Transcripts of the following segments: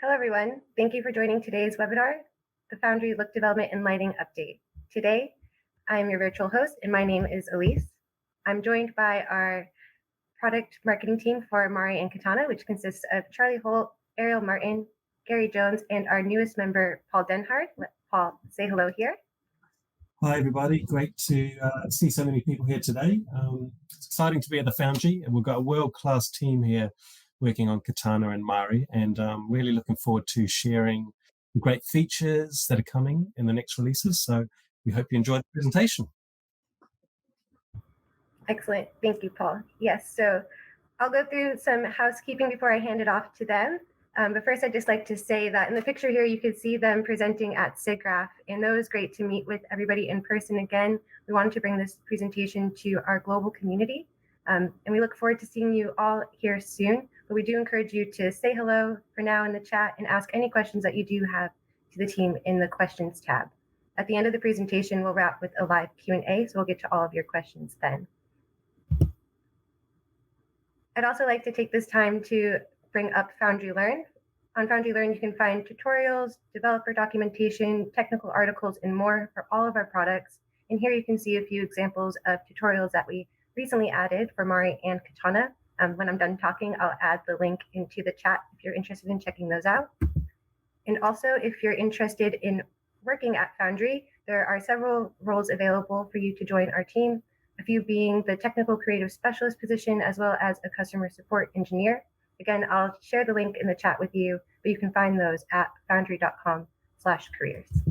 Hello, everyone. Thank you for joining today's webinar, the Foundry Look Development and Lighting Update. Today, I am your virtual host, and my name is Elise. I'm joined by our product marketing team for Mari and Katana, which consists of Charlie Holt, Ariel Martin, Gary Jones, and our newest member, Paul Denhard. Let Paul say hello here. Hi, everybody. Great to see so many people here today. It's exciting to be at the Foundry, and we've got a world-class team here working on Katana and Mari, and really looking forward to sharing the great features that are coming in the next releases. So we hope you enjoy the presentation. Excellent. Thank you, Paul. Yes, so I'll go through some housekeeping before I hand it off to them. But first, I'd just like to say that in the picture here, you could see them presenting at SIGGRAPH, and that was great to meet with everybody in person again. We wanted to bring this presentation to our global community, and we look forward to seeing you all here soon. But we do encourage you to say hello for now in the chat and ask any questions that you do have to the team in the questions tab. At the end of the presentation, we'll wrap with a live Q&A, so we'll get to all of your questions then. I'd also like to take this time to bring up Foundry Learn. On Foundry Learn, you can find tutorials, developer documentation, technical articles, and more for all of our products. And here you can see a few examples of tutorials that we recently added for Mari and Katana. When I'm done talking, I'll add the link into the chat if you're interested in checking those out. And also, if you're interested in working at Foundry, there are several roles available for you to join our team, a few being the technical creative specialist position, as well as a customer support engineer. Again, I'll share the link in the chat with you, but you can find those at foundry.com/careers.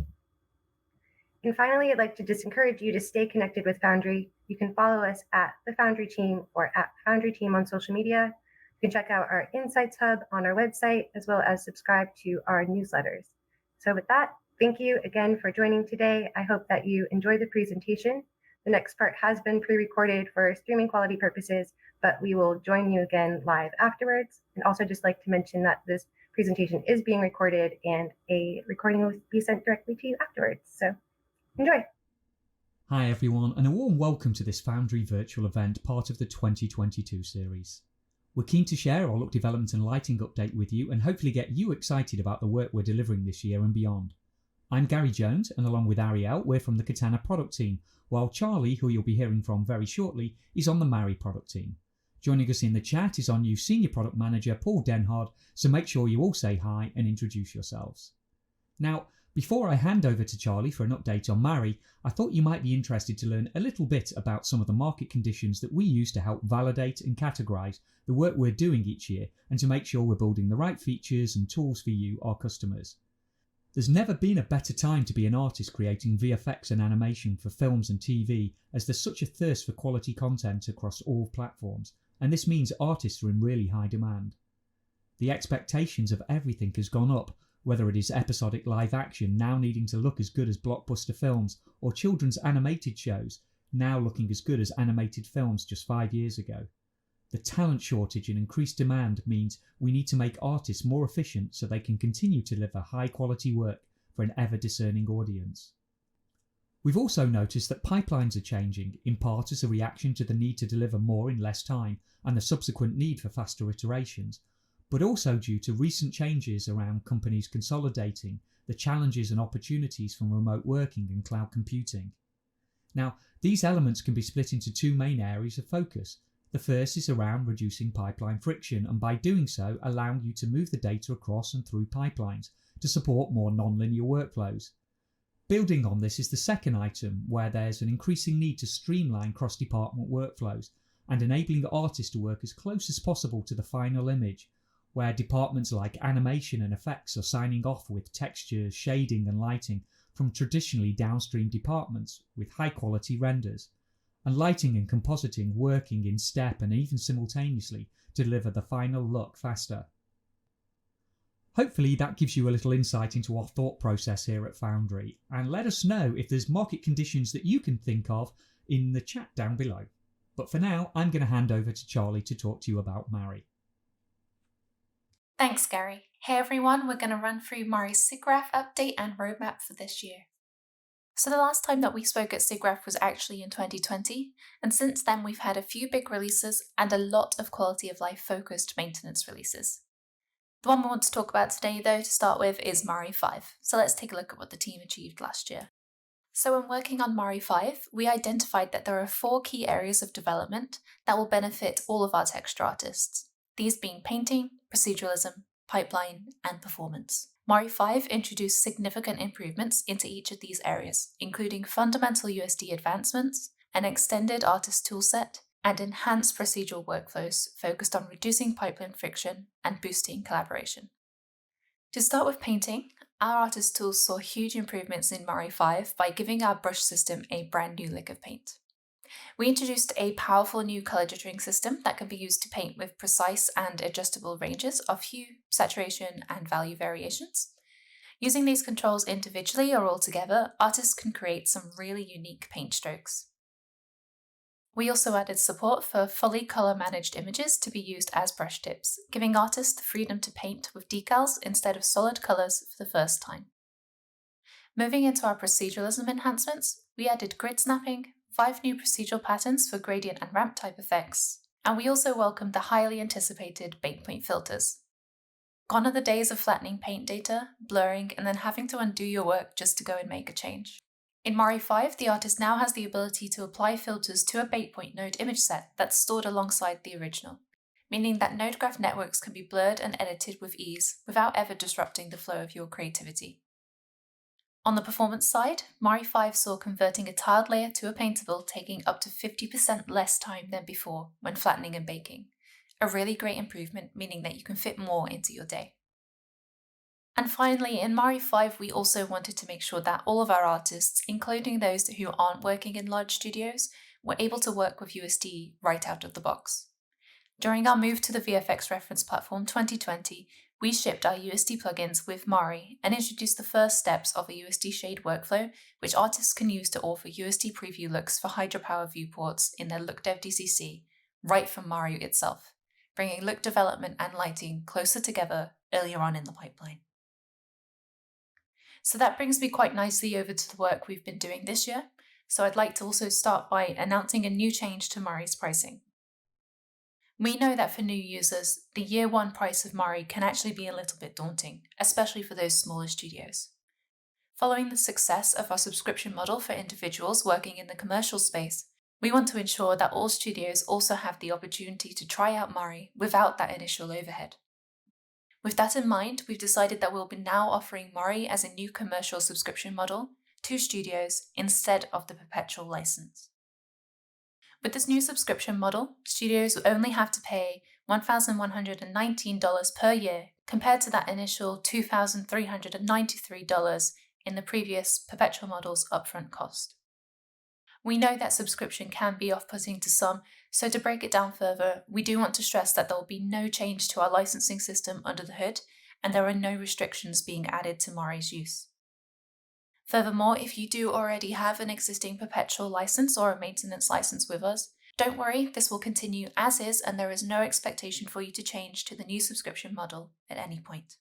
And finally, I'd like to just encourage you to stay connected with Foundry. You can follow us at the Foundry team or at Foundry team on social media. You can check out our Insights Hub on our website, as well as subscribe to our newsletters. So with that, thank you again for joining today. I hope that you enjoy the presentation. The next part has been pre-recorded for streaming quality purposes, but we will join you again live afterwards. And also just like to mention that this presentation is being recorded and a recording will be sent directly to you afterwards. So enjoy. Hi everyone, and a warm welcome to this Foundry virtual event, part of the 2022 series. We're keen to share our look development and lighting update with you and hopefully get you excited about the work we're delivering this year and beyond. I'm Gary Jones, and along with Ariel, we're from the Katana product team, while Charlie, who you'll be hearing from very shortly, is on the Mari product team. Joining us in the chat is our new Senior Product Manager, Paul Denhard, so make sure you all say hi and introduce yourselves. Now, before I hand over to Charlie for an update on Mari, I thought you might be interested to learn a little bit about some of the market conditions that we use to help validate and categorise the work we're doing each year and to make sure we're building the right features and tools for you, our customers. There's never been a better time to be an artist creating VFX and animation for films and TV, as there's such a thirst for quality content across all platforms, and this means artists are in really high demand. The expectations of everything has gone up, whether it is episodic live action now needing to look as good as blockbuster films, or children's animated shows now looking as good as animated films just 5 years ago. The talent shortage and increased demand means we need to make artists more efficient so they can continue to deliver high quality work for an ever discerning audience. We've also noticed that pipelines are changing, in part as a reaction to the need to deliver more in less time and the subsequent need for faster iterations, but also due to recent changes around companies consolidating, the challenges and opportunities from remote working and cloud computing. Now, these elements can be split into two main areas of focus. The first is around reducing pipeline friction, and by doing so allowing you to move the data across and through pipelines to support more non-linear workflows. Building on this is the second item, where there's an increasing need to streamline cross-department workflows and enabling artists to work as close as possible to the final image, where departments like animation and effects are signing off with textures, shading and lighting from traditionally downstream departments with high quality renders, and lighting and compositing working in step and even simultaneously to deliver the final look faster. Hopefully that gives you a little insight into our thought process here at Foundry, and let us know if there's market conditions that you can think of in the chat down below. But for now, I'm going to hand over to Charlie to talk to you about Mari. Thanks, Gary. Hey everyone, we're going to run through Mari's SIGGRAPH update and roadmap for this year. So the last time that we spoke at SIGGRAPH was actually in 2020, and since then we've had a few big releases and a lot of quality of life focused maintenance releases. The one we want to talk about today, though, to start with, is Mari 5. So let's take a look at what the team achieved last year. So when working on Mari 5, we identified that there are 4 key areas of development that will benefit all of our texture artists, these being painting, proceduralism, pipeline, and performance. Mari 5 introduced significant improvements into each of these areas, including fundamental USD advancements, an extended artist toolset, and enhanced procedural workflows focused on reducing pipeline friction and boosting collaboration. To start with painting, our artist tools saw huge improvements in Mari 5 by giving our brush system a brand new lick of paint. We introduced a powerful new color jittering system that can be used to paint with precise and adjustable ranges of hue, saturation, and value variations. Using these controls individually or all together, artists can create some really unique paint strokes. We also added support for fully color managed images to be used as brush tips, giving artists the freedom to paint with decals instead of solid colors for the first time. Moving into our proceduralism enhancements, we added grid snapping, 5 new procedural patterns for gradient and ramp type effects, and we also welcomed the highly anticipated bake point filters. Gone are the days of flattening paint data, blurring, and then having to undo your work just to go and make a change. In Mari 5, the artist now has the ability to apply filters to a bake point node image set that's stored alongside the original, meaning that node graph networks can be blurred and edited with ease without ever disrupting the flow of your creativity. On the performance side, Mari 5 saw converting a tiled layer to a paintable taking up to 50% less time than before when flattening and baking. A really great improvement, meaning that you can fit more into your day. And finally, in Mari 5, we also wanted to make sure that all of our artists, including those who aren't working in large studios, were able to work with USD right out of the box. During our move to the VFX Reference Platform 2020, we shipped our USD plugins with Mari and introduced the first steps of a USD shade workflow, which artists can use to offer USD preview looks for hydropower viewports in their LookDev DCC, right from Mari itself, bringing look development and lighting closer together earlier on in the pipeline. So that brings me quite nicely over to the work we've been doing this year. So I'd like to also start by announcing a new change to Mari's pricing. We know that for new users, the year 1 price of Mari can actually be a little bit daunting, especially for those smaller studios. Following the success of our subscription model for individuals working in the commercial space, we want to ensure that all studios also have the opportunity to try out Mari without that initial overhead. With that in mind, we've decided that we'll be now offering Mari as a new commercial subscription model to studios instead of the perpetual license. With this new subscription model, studios will only have to pay $1,119 per year compared to that initial $2,393 in the previous perpetual model's upfront cost. We know that subscription can be off-putting to some, so to break it down further, we do want to stress that there will be no change to our licensing system under the hood, and there are no restrictions being added to Mari's use. Furthermore, if you do already have an existing perpetual license or a maintenance license with us, don't worry, this will continue as is and there is no expectation for you to change to the new subscription model at any point.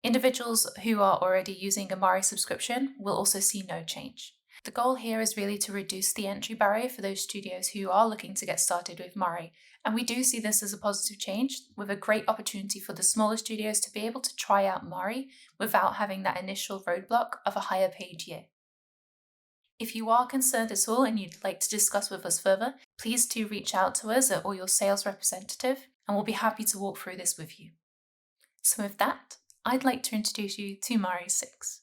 Individuals who are already using a Mari subscription will also see no change. The goal here is really to reduce the entry barrier for those studios who are looking to get started with Mari, and we do see this as a positive change with a great opportunity for the smaller studios to be able to try out Mari without having that initial roadblock of a higher paid year. If you are concerned at all and you'd like to discuss with us further, please do reach out to us or your sales representative and we'll be happy to walk through this with you. So with that, I'd like to introduce you to Mari 6.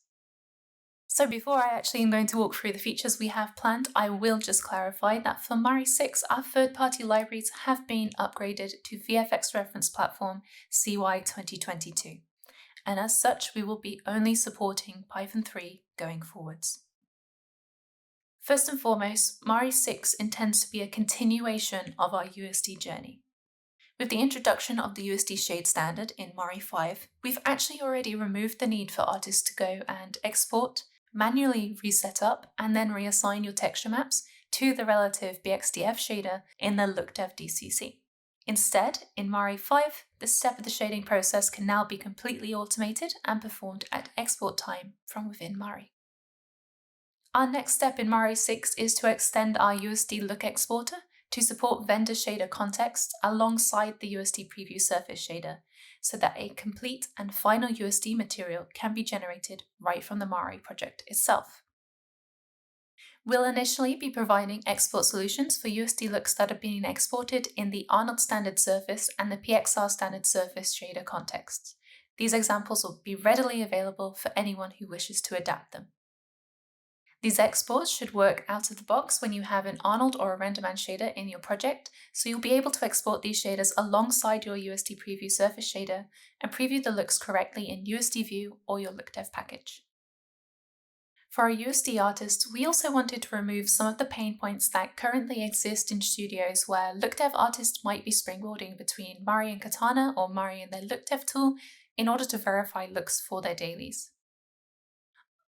So before I actually am going to walk through the features we have planned, I will just clarify that for Mari 6, our third-party libraries have been upgraded to VFX Reference Platform CY 2022. And as such, we will be only supporting Python 3 going forwards. First and foremost, Mari 6 intends to be a continuation of our USD journey. With the introduction of the USD shade standard in Mari 5, we've actually already removed the need for artists to go and export, manually reset up, and then reassign your texture maps to the relative BXDF shader in the LookDev DCC. Instead, in Mari 5, this step of the shading process can now be completely automated and performed at export time from within Mari. Our next step in Mari 6 is to extend our USD look exporter to support vendor shader context alongside the USD preview surface shader, so that a complete and final USD material can be generated right from the Mari project itself. We'll initially be providing export solutions for USD looks that are being exported in the Arnold standard surface and the PXR standard surface shader contexts. These examples will be readily available for anyone who wishes to adapt them. These exports should work out of the box when you have an Arnold or a RenderMan shader in your project, so you'll be able to export these shaders alongside your USD preview surface shader and preview the looks correctly in USD View or your LookDev package. For our USD artists, we also wanted to remove some of the pain points that currently exist in studios where LookDev artists might be springboarding between Mari and Katana or Mari and their LookDev tool in order to verify looks for their dailies.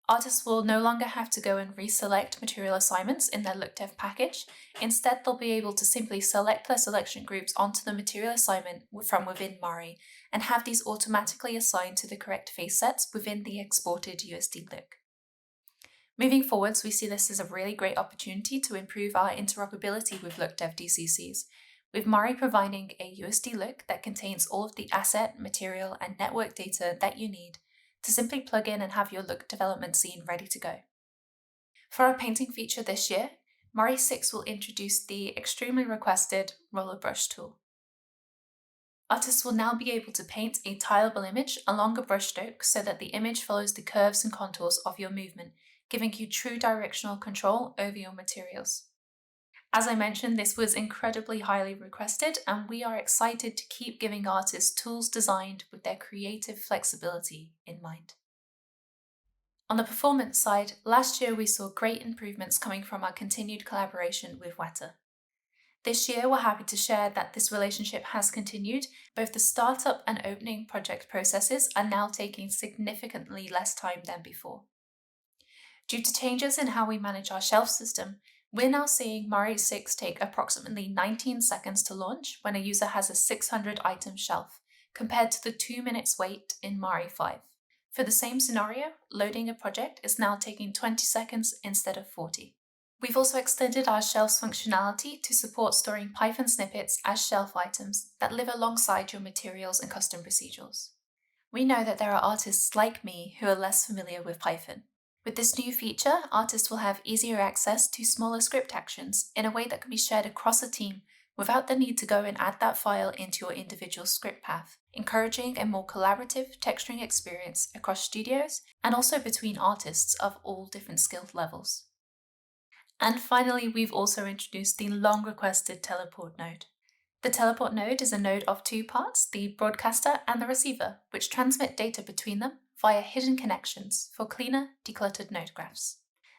Artists will no longer have to go and reselect material assignments in their LookDev package. Instead, they'll be able to simply select their selection groups onto the material assignment from within Mari and have these automatically assigned to the correct face sets within the exported USD look. Moving forwards, we see this as a really great opportunity to improve our interoperability with LookDev DCCs, with Mari providing a USD look that contains all of the asset, material, and network data that you need to simply plug in and have your look development scene ready to go. For our painting feature this year, Mari 6 will introduce the extremely requested roller brush tool. Artists will now be able to paint a tileable image along a brush stroke so that the image follows the curves and contours of your movement, giving you true directional control over your materials. As I mentioned, this was incredibly highly requested, and we are excited to keep giving artists tools designed with their creative flexibility in mind. On the performance side, last year we saw great improvements coming from our continued collaboration with Weta. This year we're happy to share that this relationship has continued. Both the startup and opening project processes are now taking significantly less time than before. Due to changes in how we manage our shelf system, we're now seeing Mari 6 take approximately 19 seconds to launch when a user has a 600 item shelf, compared to the 2 minutes wait in Mari 5. For the same scenario, loading a project is now taking 20 seconds instead of 40. We've also extended our shelves functionality to support storing Python snippets as shelf items that live alongside your materials and custom procedures. We know that there are artists like me who are less familiar with Python. With this new feature, artists will have easier access to smaller script actions in a way that can be shared across a team without the need to go and add that file into your individual script path, encouraging a more collaborative texturing experience across studios and also between artists of all different skill levels. And finally, we've also introduced the long-requested teleport node. The teleport node is a node of two parts, the broadcaster and the receiver, which transmit data between them via hidden connections for cleaner, decluttered node graphs.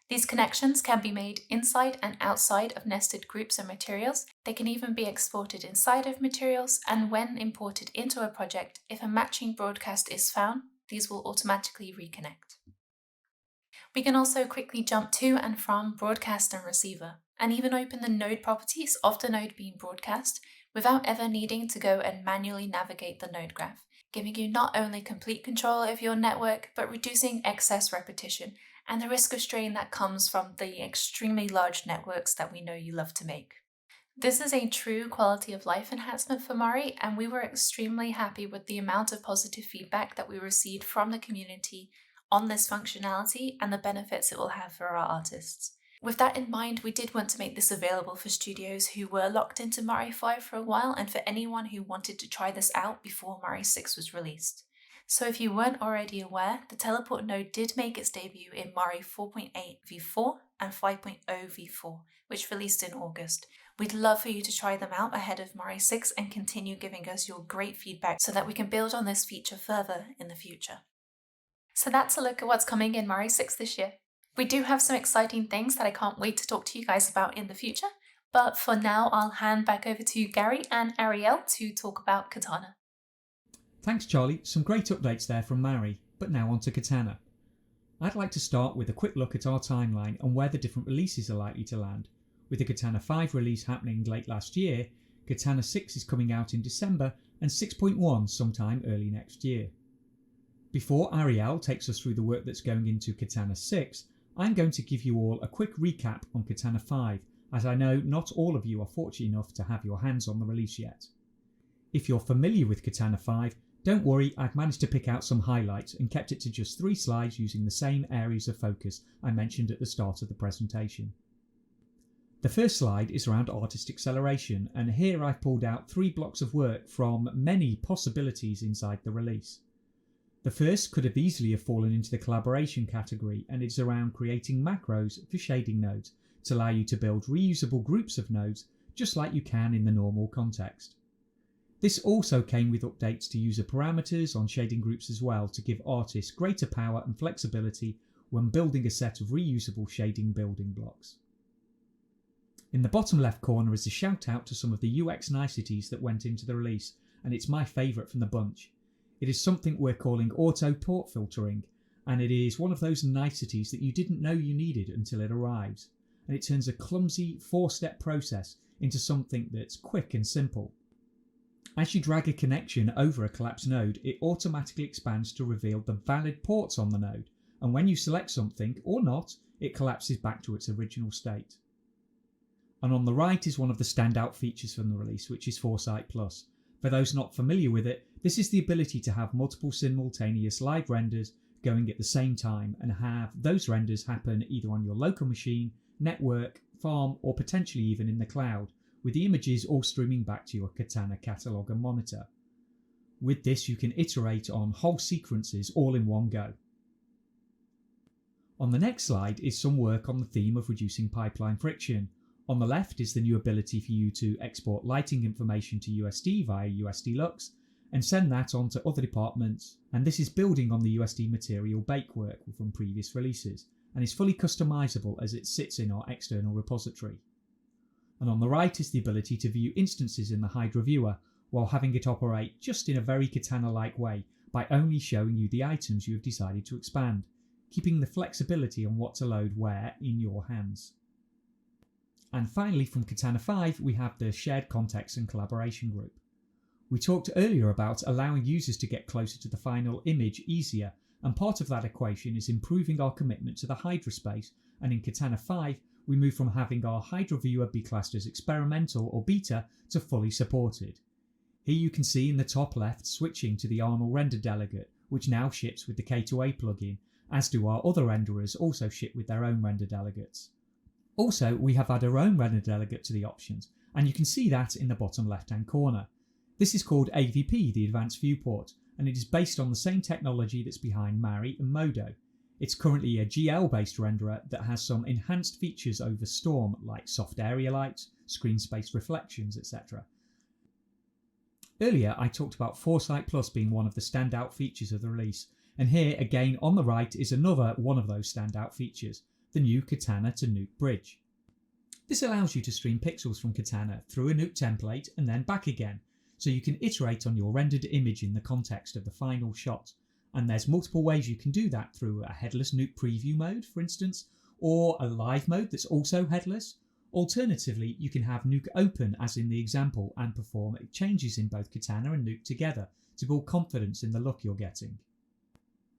These connections can be made inside and outside of nested groups and materials. They can even be exported inside of materials, and when imported into a project, if a matching broadcast is found, these will automatically reconnect. We can also quickly jump to and from broadcast and receiver, and even open the node properties of the node being broadcast without ever needing to go and manually navigate the node graph, giving you not only complete control of your network, but reducing excess repetition and the risk of strain that comes from the extremely large networks that we know you love to make. This is a true quality of life enhancement for Mari, and we were extremely happy with the amount of positive feedback that we received from the community on this functionality and the benefits it will have for our artists. With that in mind, we did want to make this available for studios who were locked into Mari 5 for a while, and for anyone who wanted to try this out before Mari 6 was released. So if you weren't already aware, the teleport node did make its debut in Mari 4.8 v4 and 5.0 v4, which released in August. We'd love for you to try them out ahead of Mari 6 and continue giving us your great feedback so that we can build on this feature further in the future. So that's a look at what's coming in Mari 6 this year. We do have some exciting things that I can't wait to talk to you guys about in the future, but for now I'll hand back over to Gary and Ariel to talk about Katana. Thanks Charlie, some great updates there from Mari, but now on to Katana. I'd like to start with a quick look at our timeline and where the different releases are likely to land. With the Katana 5 release happening late last year, Katana 6 is coming out in December and 6.1 sometime early next year. Before Ariel takes us through the work that's going into Katana 6, I'm going to give you all a quick recap on Katana 5 as I know not all of you are fortunate enough to have your hands on the release yet. If you're familiar with Katana 5, don't worry, I've managed to pick out some highlights and kept it to just 3 slides using the same areas of focus I mentioned at the start of the presentation. The first slide is around artist acceleration, and here I've pulled out 3 blocks of work from many possibilities inside the release. The first could have easily fallen into the collaboration category, and it's around creating macros for shading nodes to allow you to build reusable groups of nodes just like you can in the normal context. This also came with updates to user parameters on shading groups as well to give artists greater power and flexibility when building a set of reusable shading building blocks. In the bottom left corner is a shout out to some of the UX niceties that went into the release, and it's my favourite from the bunch. It is something we're calling auto port filtering, and it is one of those niceties that you didn't know you needed until it arrives, and it turns a clumsy 4-step process into something that's quick and simple. As you drag a connection over a collapsed node, it automatically expands to reveal the valid ports on the node, and when you select something, or not, it collapses back to its original state. And on the right is one of the standout features from the release, which is Foresight Plus. For those not familiar with it, this is the ability to have multiple simultaneous live renders going at the same time and have those renders happen either on your local machine, network, farm, or potentially even in the cloud, with the images all streaming back to your Katana catalog and monitor. With this, you can iterate on whole sequences all in one go. On the next slide is some work on the theme of reducing pipeline friction. On the left is the new ability for you to export lighting information to USD via USD Lux and send that on to other departments, and this is building on the USD material bake work from previous releases and is fully customizable as it sits in our external repository. And on the right is the ability to view instances in the Hydra viewer while having it operate just in a very Katana-like way by only showing you the items you have decided to expand, keeping the flexibility on what to load where in your hands. And finally, from Katana 5, we have the shared context and collaboration group. We talked earlier about allowing users to get closer to the final image easier, and part of that equation is improving our commitment to the Hydra space, and in Katana 5, we move from having our Hydra viewer be classed as experimental or beta to fully supported. Here you can see in the top left switching to the Arnold render delegate, which now ships with the K2A plugin, as do our other renderers also ship with their own render delegates. Also, we have added our own render delegate to the options, and you can see that in the bottom left hand corner. This is called AVP, the Advanced Viewport, and it is based on the same technology that's behind Mari and Modo. It's currently a GL based renderer that has some enhanced features over Storm like soft area lights, screen space reflections, etc. Earlier I talked about Foresight Plus being one of the standout features of the release, and here again on the right is another one of those standout features, the new Katana to Nuke bridge. This allows you to stream pixels from Katana through a Nuke template and then back again, so you can iterate on your rendered image in the context of the final shot. And there's multiple ways you can do that through a headless Nuke preview mode, for instance, or a live mode that's also headless. Alternatively, you can have Nuke open as in the example and perform changes in both Katana and Nuke together to build confidence in the look you're getting.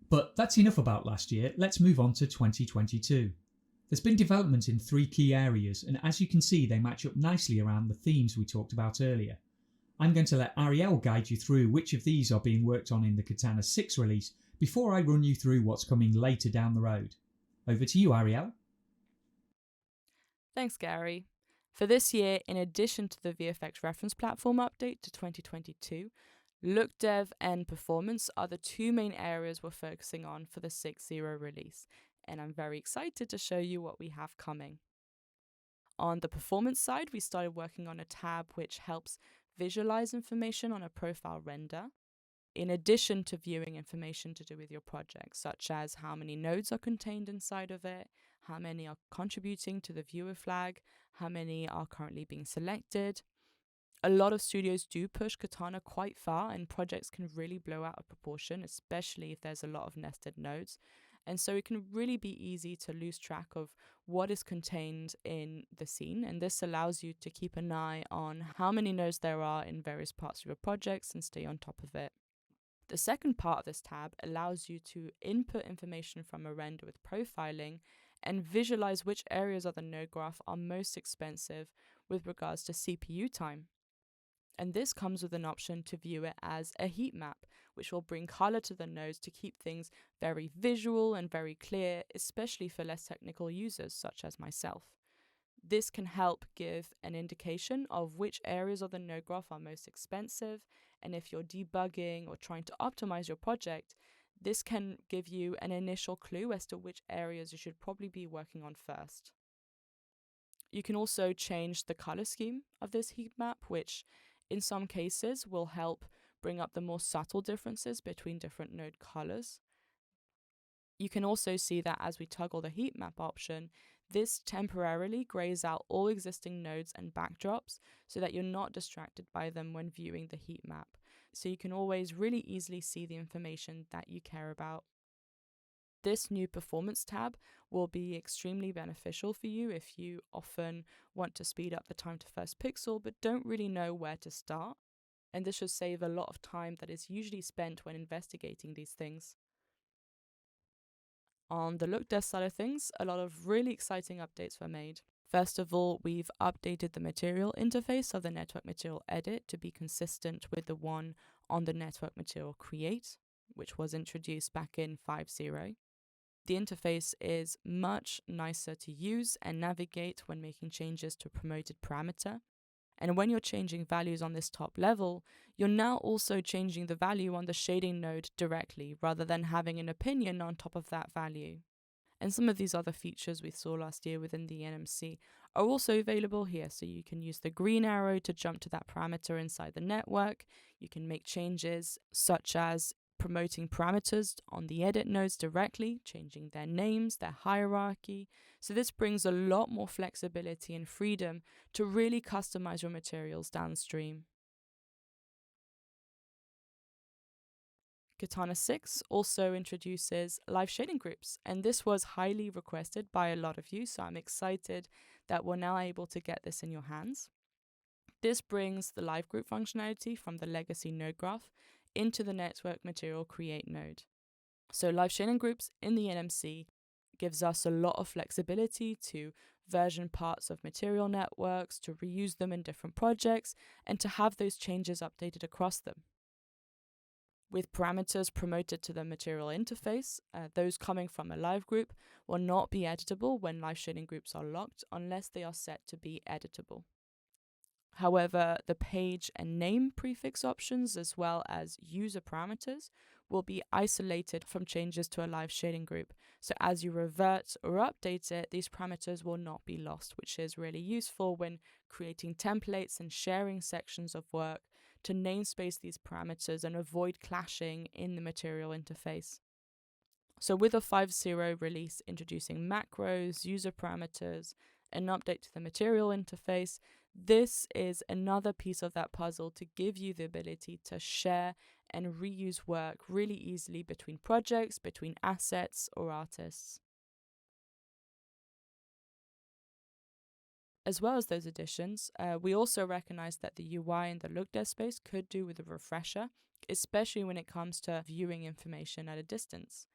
But that's enough about last year, let's move on to 2022. There's been development in 3 key areas, and as you can see they match up nicely around the themes we talked about earlier. I'm going to let Ariel guide you through which of these are being worked on in the Katana 6 release before I run you through what's coming later down the road. Over to you, Ariel. Thanks, Gary. For this year, in addition to the VFX reference platform update to 2022, look dev and performance are the 2 main areas we're focusing on for the 6.0 release, and I'm very excited to show you what we have coming. On the performance side, we started working on a tab which helps visualize information on a profile render, in addition to viewing information to do with your project, such as how many nodes are contained inside of it, how many are contributing to the viewer flag, how many are currently being selected. A lot of studios do push Katana quite far, and projects can really blow out of proportion, especially if there's a lot of nested nodes. And so it can really be easy to lose track of what is contained in the scene, and this allows you to keep an eye on how many nodes there are in various parts of your projects and stay on top of it. The second part of this tab allows you to input information from a render with profiling and visualize which areas of the node graph are most expensive with regards to CPU time. And this comes with an option to view it as a heat map, which will bring color to the nodes to keep things very visual and very clear, especially for less technical users such as myself. This can help give an indication of which areas of the node graph are most expensive, and if you're debugging or trying to optimize your project, this can give you an initial clue as to which areas you should probably be working on first. You can also change the color scheme of this heat map, which in some cases will help bring up the more subtle differences between different node colors. You can also see that as we toggle the heat map option, this temporarily grays out all existing nodes and backdrops so that you're not distracted by them when viewing the heat map. So you can always really easily see the information that you care about. This new performance tab will be extremely beneficial for you if you often want to speed up the time to first pixel but don't really know where to start. And this should save a lot of time that is usually spent when investigating these things. On the look dev side of things, a lot of really exciting updates were made. First of all, we've updated the material interface of the network material edit to be consistent with the one on the network material create, which was introduced back in 5.0. The interface is much nicer to use and navigate when making changes to a promoted parameter. And when you're changing values on this top level, you're now also changing the value on the shading node directly, rather than having an opinion on top of that value. And some of these other features we saw last year within the NMC are also available here. So you can use the green arrow to jump to that parameter inside the network. You can make changes such as promoting parameters on the edit nodes directly, changing their names, their hierarchy. So this brings a lot more flexibility and freedom to really customize your materials downstream. Katana 6 also introduces live shading groups, and this was highly requested by a lot of you, so I'm excited that we're now able to get this in your hands. This brings the live group functionality from the legacy node graph into the network material create node. So live shading groups in the NMC gives us a lot of flexibility to version parts of material networks, to reuse them in different projects, and to have those changes updated across them. With parameters promoted to the material interface, those coming from a live group will not be editable when live shading groups are locked unless they are set to be editable. However, the page and name prefix options as well as user parameters will be isolated from changes to a live shading group. So as you revert or update it, these parameters will not be lost, which is really useful when creating templates and sharing sections of work to namespace these parameters and avoid clashing in the material interface. So with a 5.0 release introducing macros, user parameters, an update to the material interface, this is another piece of that puzzle to give you the ability to share and reuse work really easily between projects, between assets or artists. As well as those additions, we also recognize that the UI in the look dev space could do with a refresher, especially when it comes to viewing information at a distance.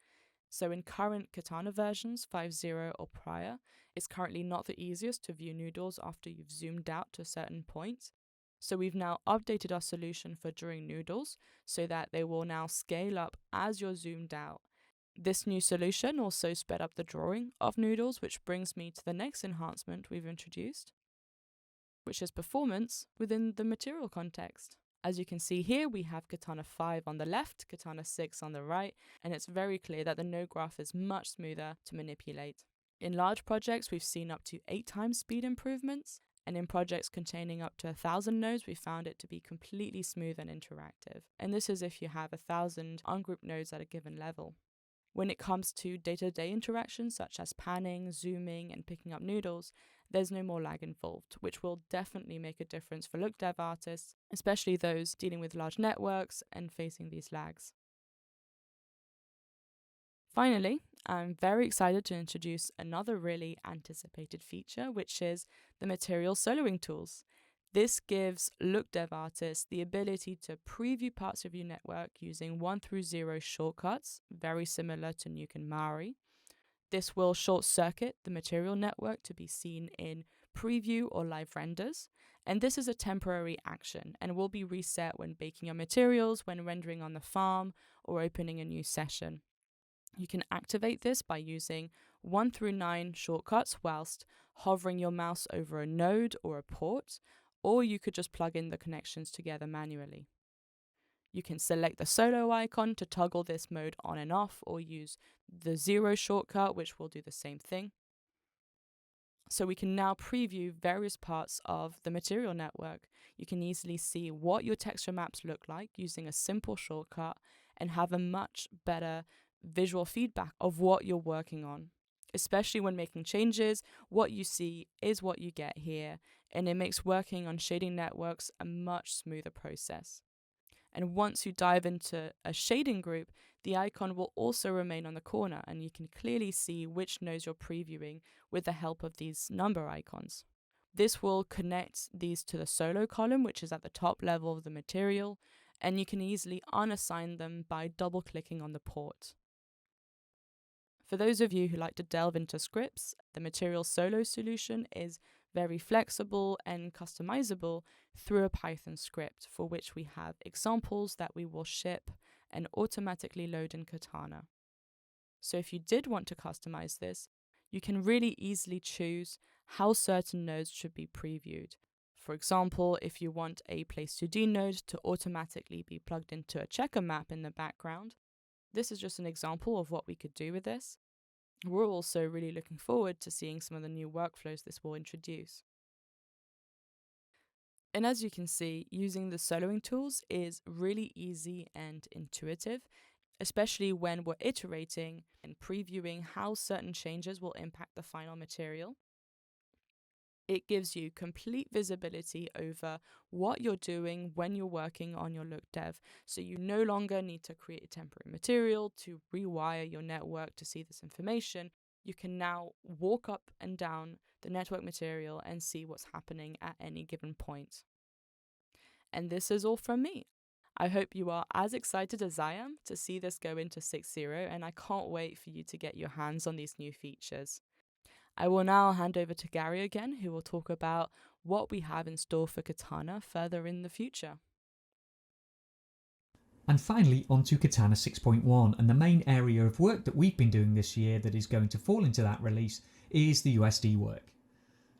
So in current Katana versions, 5.0 or prior, it's currently not the easiest to view noodles after you've zoomed out to a certain point. So we've now updated our solution for drawing noodles so that they will now scale up as you're zoomed out. This new solution also sped up the drawing of noodles, which brings me to the next enhancement we've introduced, which is performance within the material context. As you can see here, we have Katana 5 on the left, Katana 6 on the right, and it's very clear that the node graph is much smoother to manipulate. In large projects, we've seen up to 8 times speed improvements, and in projects containing up to 1,000 nodes, we found it to be completely smooth and interactive. And this is if you have 1,000 ungrouped nodes at a given level. When it comes to day-to-day interactions such as panning, zooming, and picking up noodles, there's no more lag involved, which will definitely make a difference for look dev artists, especially those dealing with large networks and facing these lags. Finally, I'm very excited to introduce another really anticipated feature, which is the material soloing tools. This gives look dev artists the ability to preview parts of your network using 1 through 0 shortcuts, very similar to Nuke and Mari. This will short circuit the material network to be seen in preview or live renders. And this is a temporary action and will be reset when baking your materials, when rendering on the farm, or opening a new session. You can activate this by using 1 through 9 shortcuts whilst hovering your mouse over a node or a port, or you could just plug in the connections together manually. You can select the solo icon to toggle this mode on and off, or use the 0 shortcut, which will do the same thing. So we can now preview various parts of the material network. You can easily see what your texture maps look like using a simple shortcut and have a much better visual feedback of what you're working on. Especially when making changes, what you see is what you get here, and it makes working on shading networks a much smoother process. And once you dive into a shading group, the icon will also remain on the corner, and you can clearly see which nodes you're previewing with the help of these number icons. This will connect these to the solo column, which is at the top level of the material, and you can easily unassign them by double-clicking on the port. For those of you who like to delve into scripts, the material solo solution is very flexible and customizable through a Python script, for which we have examples that we will ship and automatically load in Katana. So if you did want to customize this, you can really easily choose how certain nodes should be previewed. For example, if you want a place2D node to automatically be plugged into a checker map in the background, this is just an example of what we could do with this. We're also really looking forward to seeing some of the new workflows this will introduce. And as you can see, using the soloing tools is really easy and intuitive, especially when we're iterating and previewing how certain changes will impact the final material. It gives you complete visibility over what you're doing when you're working on your look dev, so you no longer need to create a temporary material to rewire your network to see this information. You can now walk up and down the network material and see what's happening at any given point. And this is all from me. I hope you are as excited as I am to see this go into 6.0, and I can't wait for you to get your hands on these new features. I will now hand over to Gary again, who will talk about what we have in store for Katana further in the future. And finally, on to Katana 6.1, and the main area of work that we've been doing this year that is going to fall into that release is the USD work.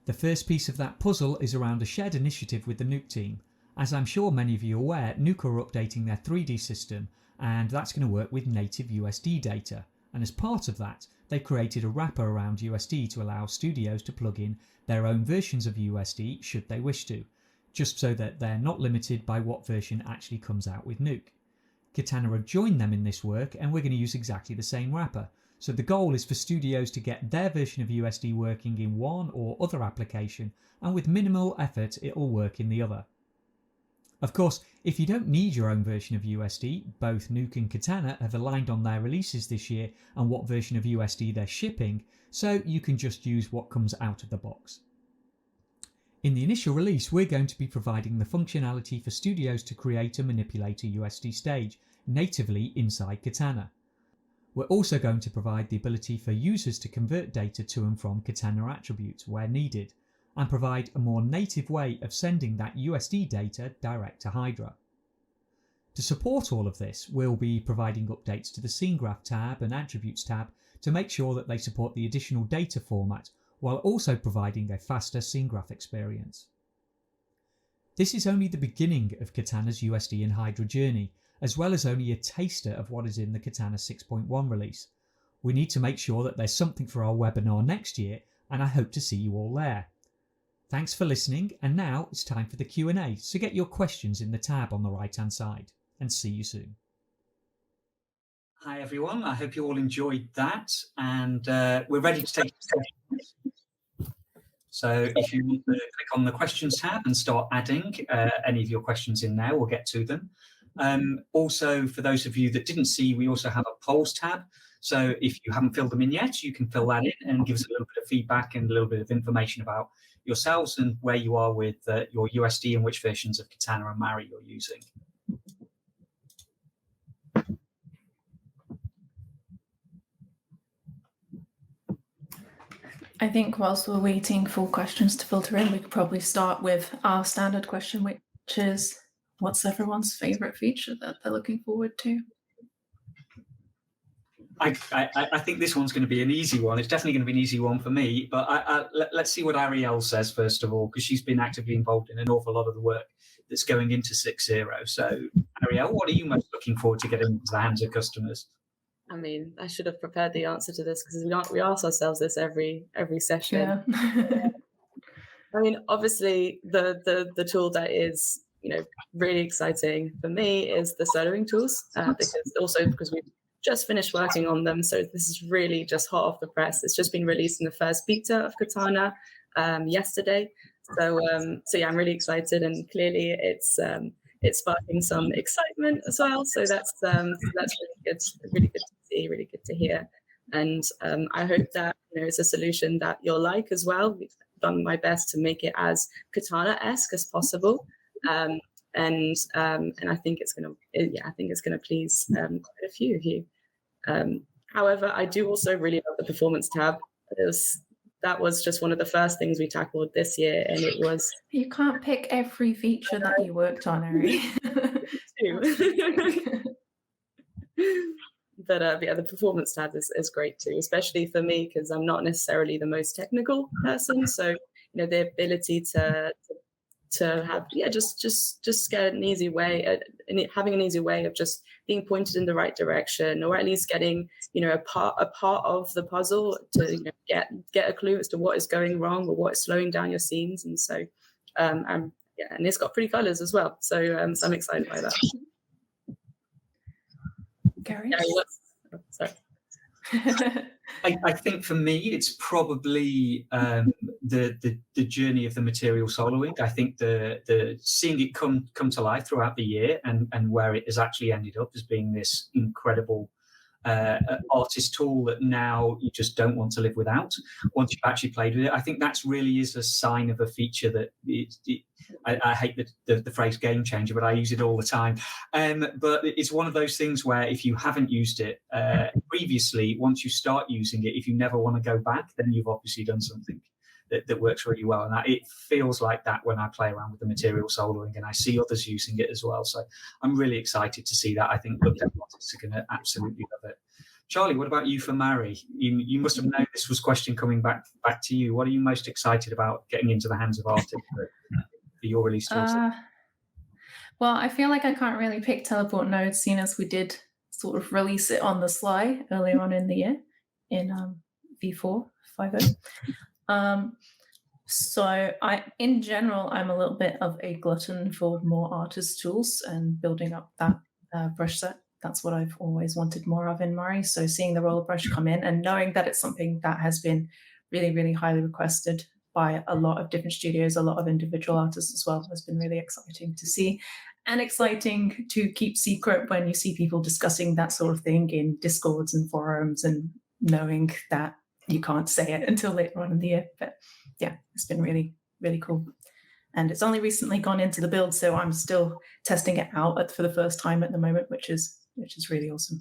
The first piece of that puzzle is around a shared initiative with the Nuke team. As I'm sure many of you are aware, Nuke are updating their 3D system, and that's going to work with native USD data. And as part of that, they've created a wrapper around USD to allow studios to plug in their own versions of USD should they wish to, just so that they're not limited by what version actually comes out with Nuke. Katana have joined them in this work, and we're going to use exactly the same wrapper. So the goal is for studios to get their version of USD working in one or other application, and with minimal effort it'll work in the other. Of course, if you don't need your own version of USD, both Nuke and Katana have aligned on their releases this year and what version of USD they're shipping, so you can just use what comes out of the box. In the initial release, we're going to be providing the functionality for studios to create and manipulate a USD stage natively inside Katana. We're also going to provide the ability for users to convert data to and from Katana attributes where needed, and provide a more native way of sending that USD data direct to Hydra. To support all of this, we'll be providing updates to the Scene Graph tab and Attributes tab to make sure that they support the additional data format, while also providing a faster Scene Graph experience. This is only the beginning of Katana's USD and Hydra journey, as well as only a taster of what is in the Katana 6.1 release. We need to make sure that there's something for our webinar next year, and I hope to see you all there. Thanks for listening, and now it's time for the Q&A, so get your questions in the tab on the right hand side, and see you soon. Hi everyone, I hope you all enjoyed that, and we're ready to take questions. So if you want to click on the questions tab and start adding any of your questions in there, we'll get to them. Also, for those of you that didn't see, we also have a polls tab. So if you haven't filled them in yet, you can fill that in and give us a little bit of feedback and a little bit of information about yourselves and where you are with your USD and which versions of Katana and Mari you're using. I think whilst we're waiting for questions to filter in, we could probably start with our standard question, which is, what's everyone's favourite feature that they're looking forward to? I think this one's going to be an easy one. It's definitely going to be an easy one for me. But let's see what Ariel says first of all, because she's been actively involved in an awful lot of the work that's going into 6.0. So, Ariel, what are you most looking forward to getting into the hands of customers? I mean, I should have prepared the answer to this because we ask ourselves this every session. Yeah. I mean, obviously, the tool that is really exciting for me is the soloing tools, because we've just finished working on them, so this is really just hot off the press. It's just been released in the first beta of Katana yesterday, so yeah, I'm really excited, and clearly it's sparking some excitement as well. So that's really good to see, really good to hear, and I hope that it's a solution that you'll like as well. We've done my best to make it as Katana-esque as possible. And I think it's gonna please quite a few of you. However, I do also really love the performance tab. That was just one of the first things we tackled this year, and it was. You can't pick every feature that you worked on, Ari. But yeah, the performance tab is great too, especially for me because I'm not necessarily the most technical person. So the ability to have just get an easy way, having an easy way of just being pointed in the right direction, or at least getting a part of the puzzle to get a clue as to what is going wrong or what is slowing down your scenes. And so and it's got pretty colors as well, so I'm excited by that. Gary? Sorry. I think for me, it's probably the journey of the material soloing. I think the seeing it come to life throughout the year and where it has actually ended up as being this incredible artist tool that now you just don't want to live without once you've actually played with it. I think that's really is a sign of a feature that I hate the phrase game changer, but I use it all the time. But it's one of those things where if you haven't used it previously, once you start using it, if you never want to go back, then you've obviously done something that works really well. And it feels like that when I play around with the material soloing and I see others using it as well. So I'm really excited to see that. I think artists are going to absolutely love it. Charlie, what about you for Mari? You must have known this was a question coming back to you. What are you most excited about getting into the hands of artists for your release tools? Well, I feel like I can't really pick teleport nodes, seeing as we did sort of release it on the sly earlier on in the year in V4 5.0. So in general, I'm a little bit of a glutton for more artist tools and building up that brush set. That's what I've always wanted more of in Mari. So seeing the roller brush come in and knowing that it's something that has been really, really highly requested by a lot of different studios, a lot of individual artists as well, has been really exciting to see, and exciting to keep secret when you see people discussing that sort of thing in Discords and forums, and knowing that you can't say it until later on in the year. But yeah, it's been really, really cool. And it's only recently gone into the build, so I'm still testing it out for the first time at the moment, which is really awesome.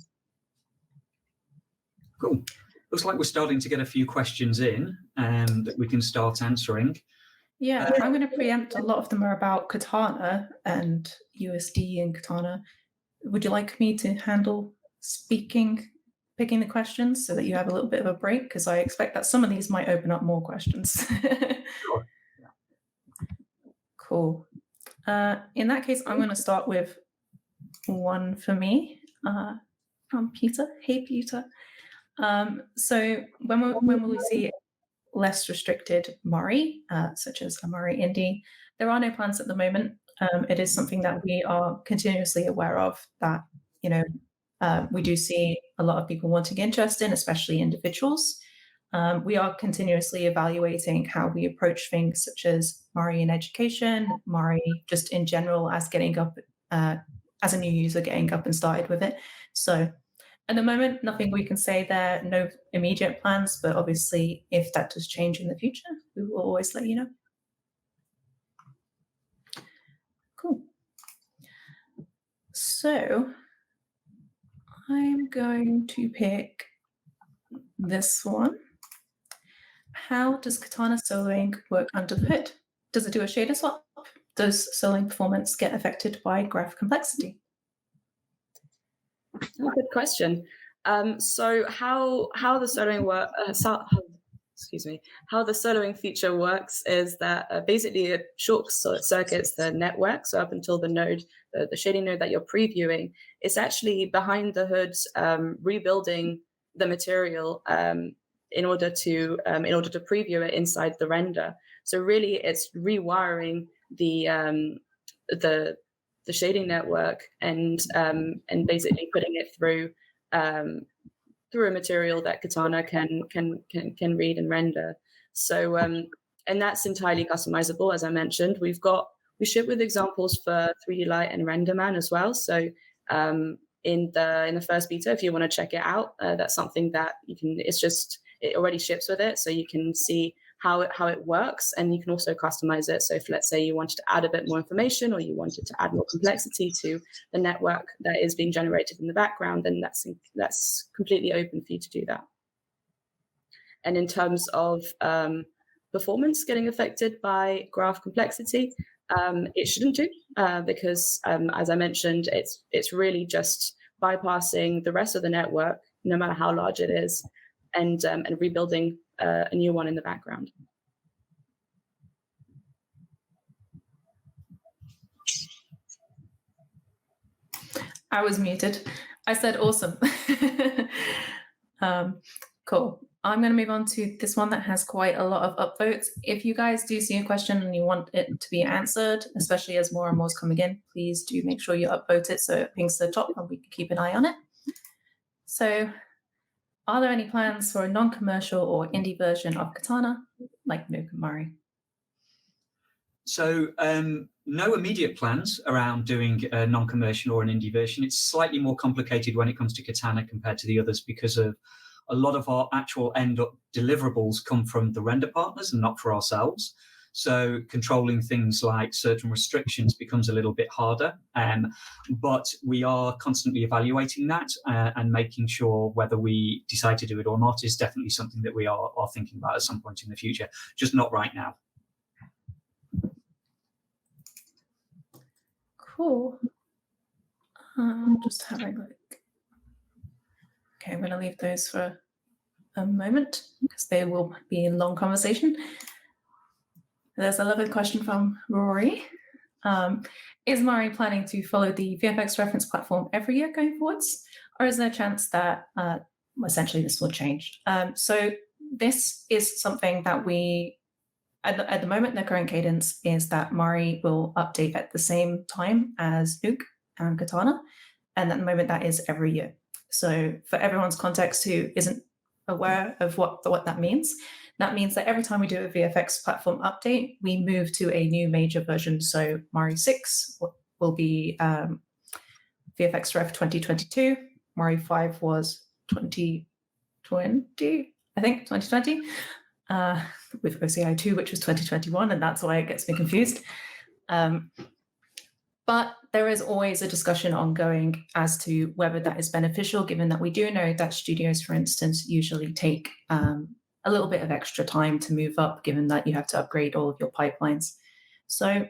Cool. Looks like we're starting to get a few questions in that we can start answering. Yeah, I'm going to preempt. A lot of them are about Katana and USD and Katana. Would you like me to handle picking the questions so that you have a little bit of a break? Because I expect that some of these might open up more questions. Sure. Cool. In that case, I'm going to start with one for me from Peter. Hey, Peter. So when will we see less restricted Mari, such as a Mari Indie? There are no plans at the moment. It is something that we are continuously aware of, that we do see a lot of people wanting interest in, especially individuals. We are continuously evaluating how we approach things such as Mari in education, Mari just in general as getting up, as a new user getting up and started with it. So at the moment, nothing we can say there, no immediate plans, but obviously if that does change in the future, we will always let you know. Cool. So I'm going to pick this one. how does Katana soloing work under the hood? Does it do a shader swap? Does soloing performance get affected by graph complexity? Oh, good question. So how the soloing work? Excuse me. How the soloing feature works is that basically it short circuits the network. So up until the node, the shading node that you're previewing, it's actually behind the hood rebuilding the material in order to preview it inside the render. So really, it's rewiring the shading network and basically putting it through a material that Katana can read and render. So and that's entirely customizable. As I mentioned, we ship with examples for 3D Light and RenderMan as well. So in the first beta, if you want to check it out, that's something that you can. It already ships with it, so you can see how it works, and you can also customize it. So if, let's say, you wanted to add a bit more information or you wanted to add more complexity to the network that is being generated in the background, then that's completely open for you to do that. And in terms of performance getting affected by graph complexity, it shouldn't do, because as I mentioned, it's really just bypassing the rest of the network, no matter how large it is, and rebuilding a new one in the background. I was muted. I said awesome. Cool. I'm going to move on to this one that has quite a lot of upvotes. If you guys do see a question and you want it to be answered, especially as more and more is coming in, please do make sure you upvote it so it pings to the top and we can keep an eye on it. So, are there any plans for a non-commercial or indie version of Katana, like Nuke and Mari? So no immediate plans around doing a non-commercial or an indie version. It's slightly more complicated when it comes to Katana compared to the others because of a lot of our actual end-up deliverables come from the render partners and not for ourselves. So controlling things like certain restrictions becomes a little bit harder. But we are constantly evaluating that and making sure whether we decide to do it or not is definitely something that we are thinking about at some point in the future, just not right now. Cool. Just having a look. Okay, I'm going to leave those for a moment because they will be a long conversation. There's a lovely question from Rory. Is Mari planning to follow the VFX reference platform every year going forwards? Or is there a chance that essentially this will change? So this is something that we, at the moment, the current cadence is that Mari will update at the same time as Nuke and Katana. And at the moment, that is every year. So for everyone's context who isn't aware of what that means that every time we do a VFX platform update, we move to a new major version. So Mari 6 will be VFX Ref 2022. Mari 5 was 2020, I think, 2020. With OCI 2, which was 2021, and that's why it gets me confused. But there is always a discussion ongoing as to whether that is beneficial, given that we do know that studios, for instance, usually take a little bit of extra time to move up, given that you have to upgrade all of your pipelines. So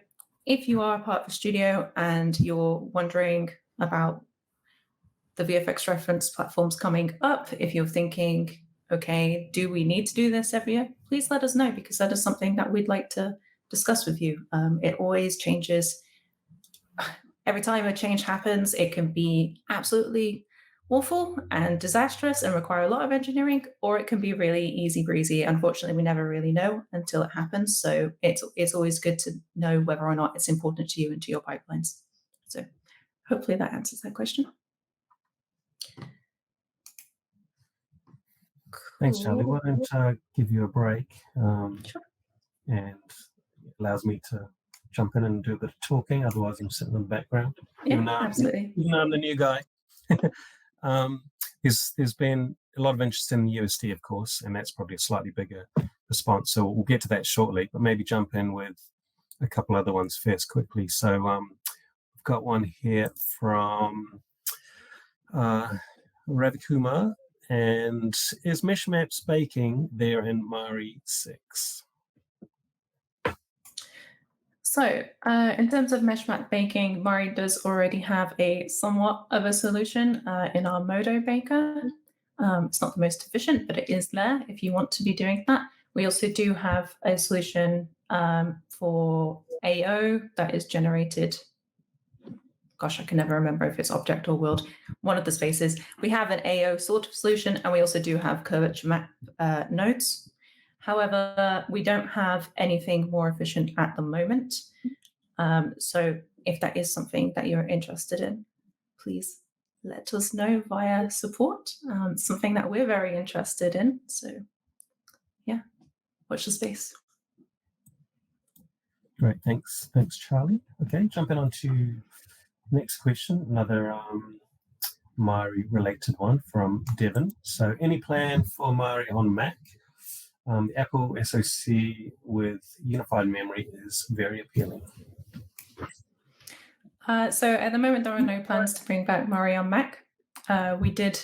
if you are a part of a studio and you're wondering about the VFX reference platforms coming up, if you're thinking, okay, do we need to do this every year? Please let us know, because that is something that we'd like to discuss with you. It always changes. Every time a change happens, it can be absolutely awful and disastrous and require a lot of engineering, or it can be really easy breezy. Unfortunately, we never really know until it happens. So it's always good to know whether or not it's important to you and to your pipelines. So hopefully that answers that question. Thanks, Charlie. Why don't I give you a break? Sure. And it allows me to jump in and do a bit of talking. Otherwise, I'm sitting in the background. Yeah, absolutely. Even though I'm the new guy. There's been a lot of interest in the USD, of course, and that's probably a slightly bigger response. So we'll get to that shortly, but maybe jump in with a couple other ones first quickly. So I've got one here from Ravikumar, And is mesh maps baking there in Mari 6? So in terms of mesh map baking, Mari does already have a somewhat of a solution in our Modo Baker. It's not the most efficient, but it is there if you want to be doing that. We also do have a solution for AO that is generated. Gosh, I can never remember if it's object or world. One of the spaces. We have an AO sort of solution, and we also do have curvature map nodes. However, we don't have anything more efficient at the moment. So if that is something that you're interested in, please let us know via support. Something that we're very interested in. So yeah, watch the space. Great, thanks. Thanks, Charlie. Okay, jumping on to next question, another Mari related one from Devon. So any plan for Mari on Mac? The Apple SoC with unified memory is very appealing. So at the moment, there are no plans to bring back Mari on Mac. We did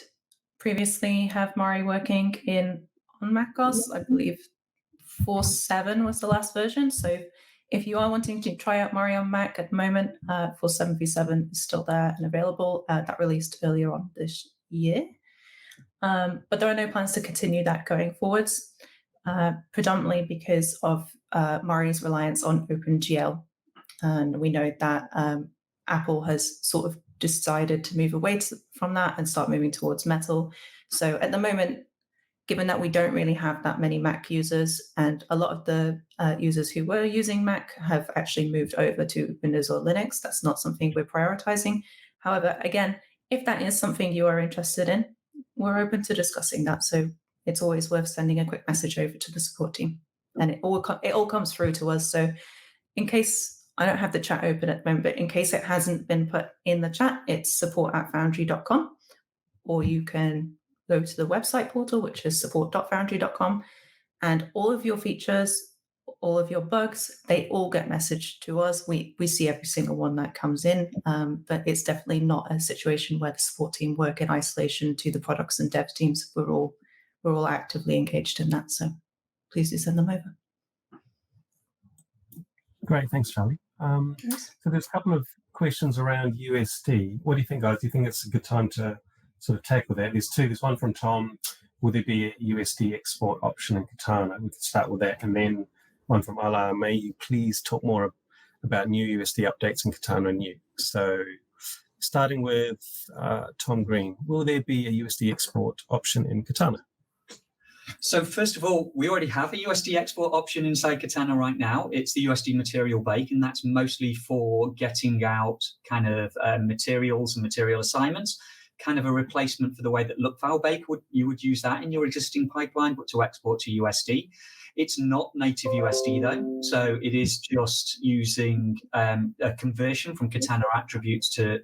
previously have Mari working on macOS. I believe 4.7 was the last version. So if you are wanting to try out Mari on Mac at the moment, 4.7 v7 is still there and available. That released earlier on this year. But there are no plans to continue that going forwards, predominantly because of Mari's reliance on OpenGL. And we know that Apple has sort of decided to move away from that and start moving towards Metal. So at the moment, given that we don't really have that many Mac users, and a lot of the users who were using Mac have actually moved over to Windows or Linux, that's not something we're prioritizing. However, again, if that is something you are interested in, we're open to discussing that. So it's always worth sending a quick message over to the support team, and it all comes through to us. So in case I don't have the chat open at the moment, but in case it hasn't been put in the chat, it's support@foundry.com, or you can go to the website portal, which is support.foundry.com, and all of your features, all of your bugs, they all get messaged to us. We see every single one that comes in, but it's definitely not a situation where the support team work in isolation to the products and dev teams. We're all actively engaged in that, so please do send them over. Great, thanks, Charlie. So there's a couple of questions around USD. What do you think, guys? Do you think it's a good time to sort of tackle that? There's two. There's one from Tom. Will there be a USD export option in Katana? We could start with that. And then one from Allah. May you please talk more about new USD updates in Katana and Nuke? So starting with Tom Green, will there be a USD export option in Katana? So first of all, we already have a USD export option inside Katana right now. It's the USD material bake, and that's mostly for getting out kind of materials and material assignments, kind of a replacement for the way that look file bake you would use that in your existing pipeline, but to export to USD. It's not native USD though, so it is just using a conversion from Katana attributes to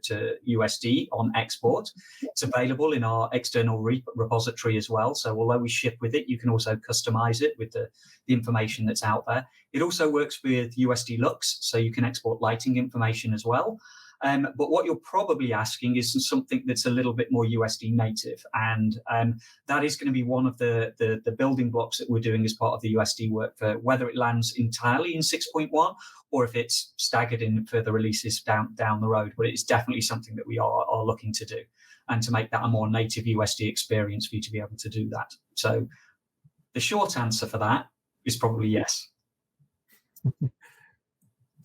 USD on export. It's available in our external repository as well. So although we ship with it, you can also customize it with the information that's out there. It also works with USD Lux, so you can export lighting information as well. But what you're probably asking is something that's a little bit more USD native. And that is going to be one of the building blocks that we're doing as part of the USD work, for whether it lands entirely in 6.1 or if it's staggered in further releases down the road. But it's definitely something that we are looking to do, and to make that a more native USD experience for you to be able to do that. So the short answer for that is probably yes.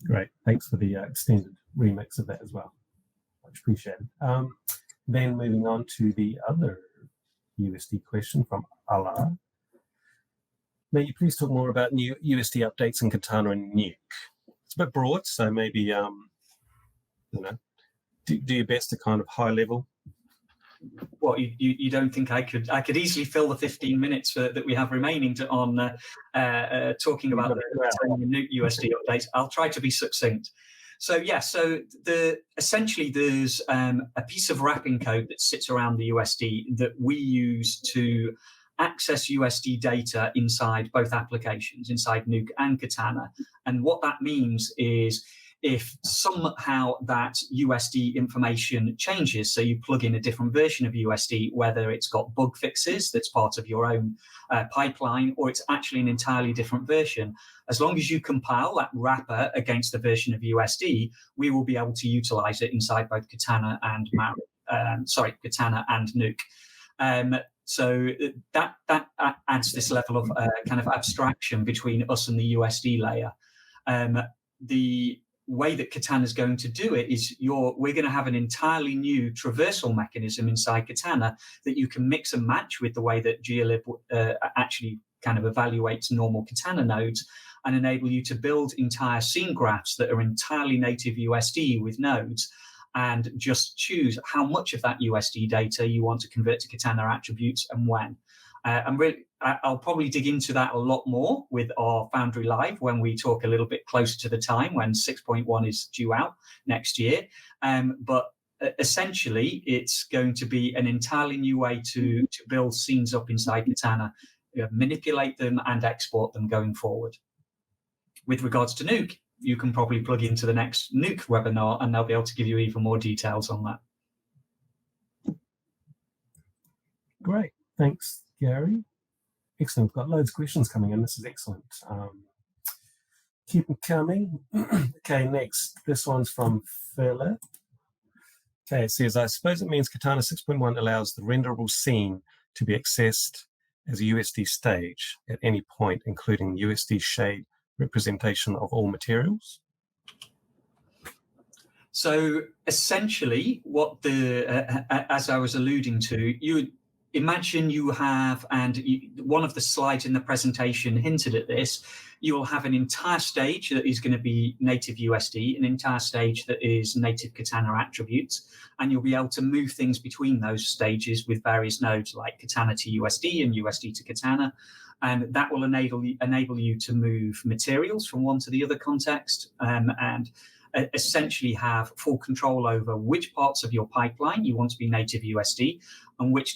Great. Thanks for the extended remix of that as well. Much appreciated. Then moving on to the other USD question from Allah. May you please talk more about new USD updates in Katana and Nuke? It's a bit broad, so maybe do your best to kind of high level. Well, you don't think I could easily fill the 15 minutes that we have remaining on talking about the Nuke USD updates? I'll try to be succinct. So essentially there's a piece of wrapping code that sits around the USD that we use to access USD data inside both applications, inside Nuke and Katana. And what that means is if somehow that USD information changes, so you plug in a different version of USD, whether it's got bug fixes that's part of your own pipeline, or it's actually an entirely different version, as long as you compile that wrapper against the version of USD, we will be able to utilize it inside both Katana and Katana and Nuke. So that adds this level of kind of abstraction between us and the USD layer. The way that Katana is going to do it is we're going to have an entirely new traversal mechanism inside Katana that you can mix and match with the way that glib actually kind of evaluates normal Katana nodes, and enable you to build entire scene graphs that are entirely native USD with nodes, and just choose how much of that USD data you want to convert to Katana attributes and when. I'll probably dig into that a lot more with our Foundry Live when we talk a little bit closer to the time when 6.1 is due out next year. But essentially, it's going to be an entirely new way to build scenes up inside Katana, manipulate them and export them going forward. With regards to Nuke, you can probably plug into the next Nuke webinar and they'll be able to give you even more details on that. Great. Thanks, Gary. Excellent. We've got loads of questions coming in. This is excellent. Keep them coming. Okay, next. This one's from Philip. Okay, it says, I suppose it means Katana 6.1 allows the renderable scene to be accessed as a USD stage at any point, including USD shade representation of all materials? So essentially, what as I was alluding to, you imagine you have, and one of the slides in the presentation hinted at this, you will have an entire stage that is going to be native USD, an entire stage that is native Katana attributes, and you'll be able to move things between those stages with various nodes like Katana to USD and USD to Katana. And that will enable you to move materials from one to the other context, and essentially have full control over which parts of your pipeline you want to be native USD and which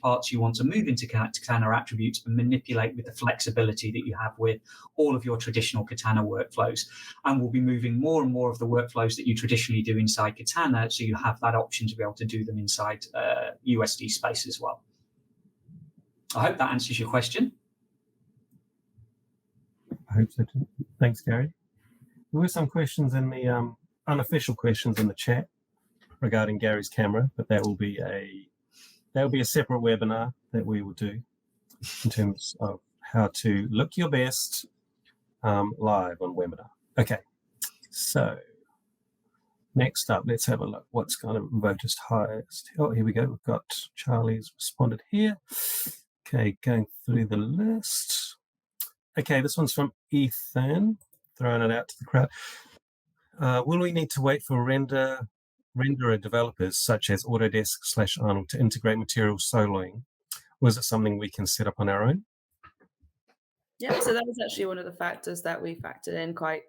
parts you want to move into Katana attributes and manipulate with the flexibility that you have with all of your traditional Katana workflows. And we'll be moving more and more of the workflows that you traditionally do inside Katana, so you have that option to be able to do them inside USD space as well. I hope that answers your question. I hope so too. Thanks, Gary. There were some questions in the unofficial questions in the chat regarding Gary's camera, but that will be a separate webinar that we will do in terms of how to look your best live on webinar. Okay, so next up, let's have a look. What's going to vote us highest? Oh, here we go. We've got Charlie's responded here. Okay, going through the list. Okay, this one's from Ethan, throwing it out to the crowd. Will we need to wait for renderer developers such as Autodesk/Arnold to integrate material soloing? Or is it something we can set up on our own? Yeah, so that was actually one of the factors that we factored in quite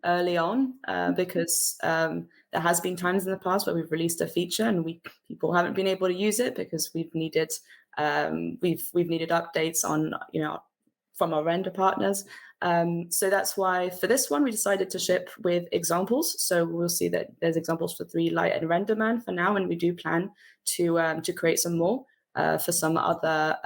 early on, because there has been times in the past where we've released a feature and people haven't been able to use it because we've needed updates on, from our render partners. So that's why for this one, we decided to ship with examples. So we'll see that there's examples for 3Light and RenderMan for now, and we do plan to create some more for some other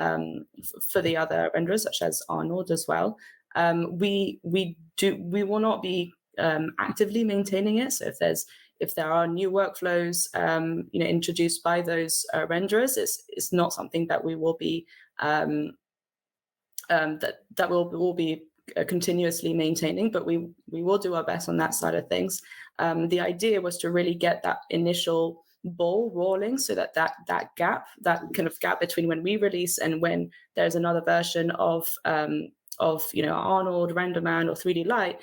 for the other renderers, such as Arnold as well. We will not be actively maintaining it. So if there are new workflows introduced by those renderers, it's not something that we will be that we'll be continuously maintaining, but we will do our best on that side of things. The idea was to really get that initial ball rolling, so that gap between when we release and when there's another version of Arnold, RenderMan, or 3Light,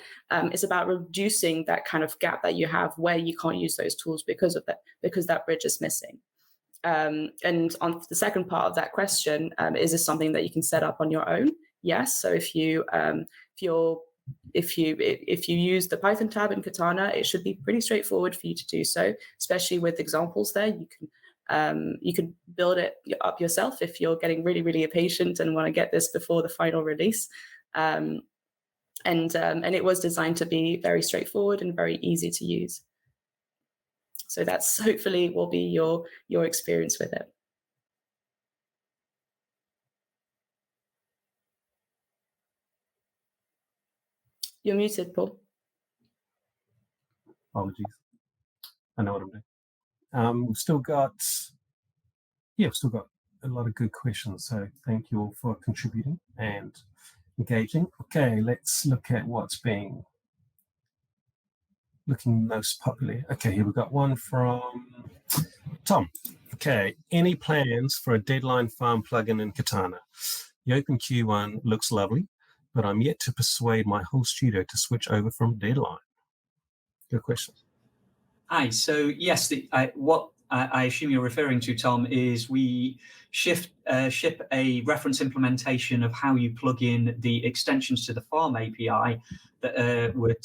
it's about reducing that kind of gap that you have where you can't use those tools because that bridge is missing. And on the second part of that question, is this something that you can set up on your own? Yes. So if you use the Python tab in Katana, it should be pretty straightforward for you to do so, especially with examples there. You can build it up yourself if you're getting really, really impatient and want to get this before the final release. And it was designed to be very straightforward and very easy to use. So that's hopefully will be your experience with it. You're muted, Paul. Apologies. I know what I'm doing. We've still got a lot of good questions. So thank you all for contributing and engaging. Okay, let's look at what's being looking most popular. Okay, here we've got one from Tom. Okay, any plans for a deadline farm plugin in Katana? The OpenQ one looks lovely, but I'm yet to persuade my whole studio to switch over from deadline. Good question. Hi, so yes, what I assume you're referring to, Tom, is we ship a reference implementation of how you plug in the extensions to the Farm API that were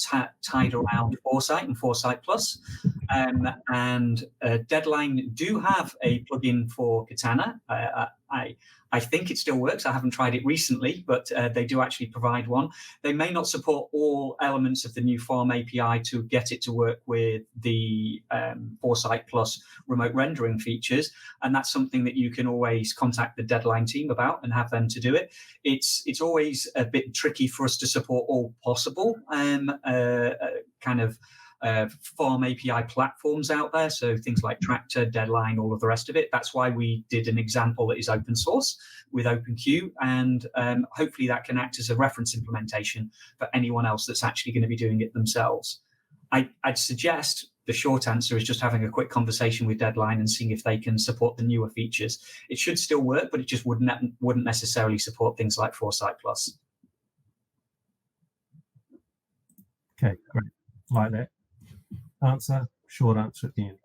tied around Foresight and Foresight Plus. And Deadline do have a plugin for Katana. I think it still works. I haven't tried it recently, but they do actually provide one. They may not support all elements of the new Farm API to get it to work with the Foresight Plus remote rendering features, and that's something that you can always contact the Deadline team about and have them to do it. It's always a bit tricky for us to support all possible Farm API platforms out there, so things like Tractor, Deadline, all of the rest of it. That's why we did an example that is open source with OpenQ, and hopefully that can act as a reference implementation for anyone else that's actually going to be doing it themselves. I'd suggest the short answer is just having a quick conversation with Deadline and seeing if they can support the newer features. It should still work, but it just wouldn't necessarily support things like Foresight Plus. Okay, great. Like that. Answer, short answer at the end.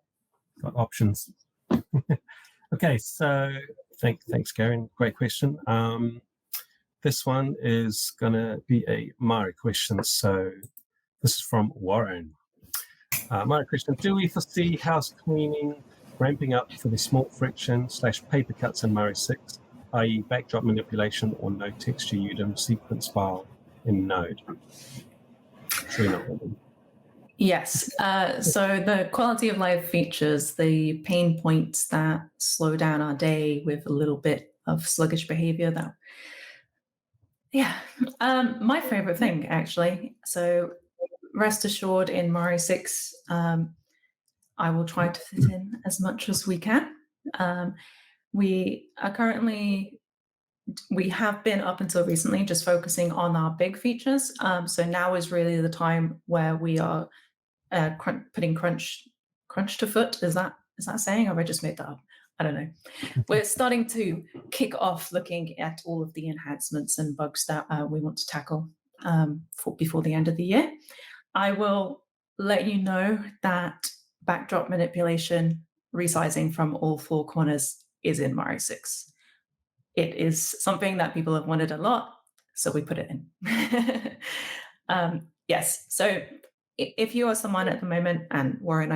Got options. Okay, so thanks, Gary. Great question. This one is going to be a Mari question. So this is from Warren. Mari question, do we foresee house cleaning ramping up for the small friction / paper cuts in Mari 6, i.e. backdrop manipulation or no texture UDIM sequence file in Node? Sure not. Yes. So the quality of life features, the pain points that slow down our day with a little bit of sluggish behavior. My favorite thing, actually. So rest assured, in Mari 6, I will try to fit in as much as we can. We have been up until recently just focusing on our big features. So now is really the time where we are putting crunch to foot. Is that a saying, or have I just made that up? I don't know. We're starting to kick off looking at all of the enhancements and bugs that we want to tackle before the end of the year. I will let you know that backdrop manipulation, resizing from all four corners is in Mari 6. It is something that people have wanted a lot, so we put it in. Yes, so if you are someone at the moment, and Warren,